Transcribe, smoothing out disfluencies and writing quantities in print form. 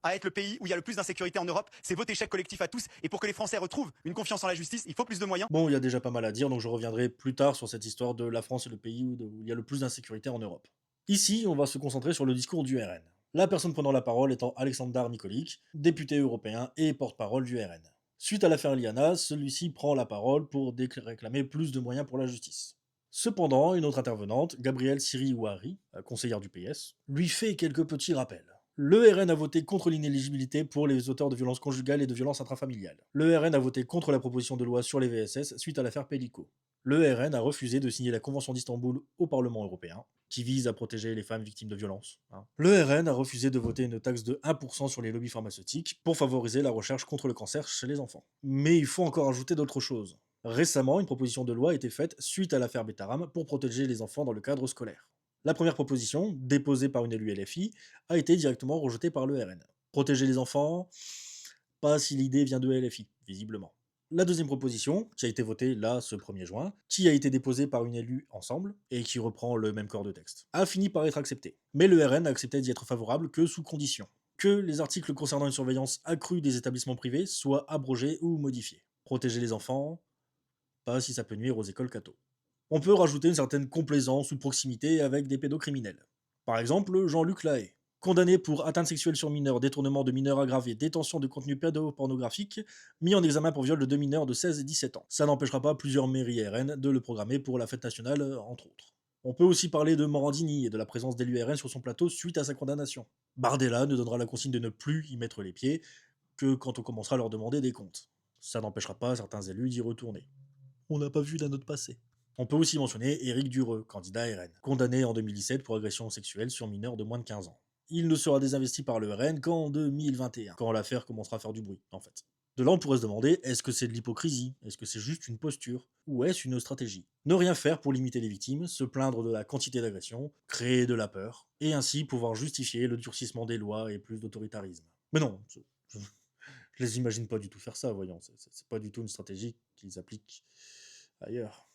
à être le pays où il y a le plus d'insécurité en Europe. C'est votre échec collectif à tous. Et pour que les Français retrouvent une confiance en la justice, il faut plus de moyens. Bon, il y a déjà pas mal à dire, donc je reviendrai plus tard sur cette histoire de la France est le pays où il y a le plus d'insécurité en Europe. Ici, on va se concentrer sur le discours du RN. La personne prenant la parole étant Alexandar Nikolic, député européen et porte-parole du RN. Suite à l'affaire Liana, celui-ci prend la parole pour réclamer plus de moyens pour la justice. Cependant, une autre intervenante, Gabrielle Siri-Ouari, conseillère du PS, lui fait quelques petits rappels. Le RN a voté contre l'inéligibilité pour les auteurs de violences conjugales et de violences intrafamiliales. Le RN a voté contre la proposition de loi sur les VSS suite à l'affaire Pellico. Le RN a refusé de signer la Convention d'Istanbul au Parlement européen, qui vise à protéger les femmes victimes de violences. Le RN a refusé de voter une taxe de 1% sur les lobbies pharmaceutiques pour favoriser la recherche contre le cancer chez les enfants. Mais il faut encore ajouter d'autres choses. Récemment, une proposition de loi a été faite suite à l'affaire Betaram pour protéger les enfants dans le cadre scolaire. La première proposition, déposée par une élue LFI, a été directement rejetée par le RN. Protéger les enfants, pas si l'idée vient de LFI, visiblement. La deuxième proposition, qui a été votée là ce 1er juin, qui a été déposée par une élue ensemble, et qui reprend le même corps de texte, a fini par être acceptée. Mais le RN a accepté d'y être favorable que sous condition. Que les articles concernant une surveillance accrue des établissements privés soient abrogés ou modifiés. Protéger les enfants, pas si ça peut nuire aux écoles catho. On peut rajouter une certaine complaisance ou proximité avec des pédocriminels. Par exemple, Jean-Luc Lahaye, condamné pour atteinte sexuelle sur mineur, détournement de mineurs aggravés, détention de contenu pédopornographique, mis en examen pour viol de deux mineurs de 16 et 17 ans. Ça n'empêchera pas plusieurs mairies RN de le programmer pour la fête nationale, entre autres. On peut aussi parler de Morandini et de la présence d'élus RN sur son plateau suite à sa condamnation. Bardella ne donnera la consigne de ne plus y mettre les pieds que quand on commencera à leur demander des comptes. Ça n'empêchera pas certains élus d'y retourner. On n'a pas vu la note passée. On peut aussi mentionner Éric Dureux, candidat RN, condamné en 2017 pour agression sexuelle sur mineur de moins de 15 ans. Il ne sera désinvesti par le RN qu'en 2021, quand l'affaire commencera à faire du bruit, en fait. De là, on pourrait se demander, est-ce que c'est de l'hypocrisie? Est-ce que c'est juste une posture? Ou est-ce une stratégie? Ne rien faire pour limiter les victimes, se plaindre de la quantité d'agressions, créer de la peur, et ainsi pouvoir justifier le durcissement des lois et plus d'autoritarisme. Mais non, je les imagine pas du tout faire ça, voyons. C'est pas du tout une stratégie qu'ils appliquent ailleurs.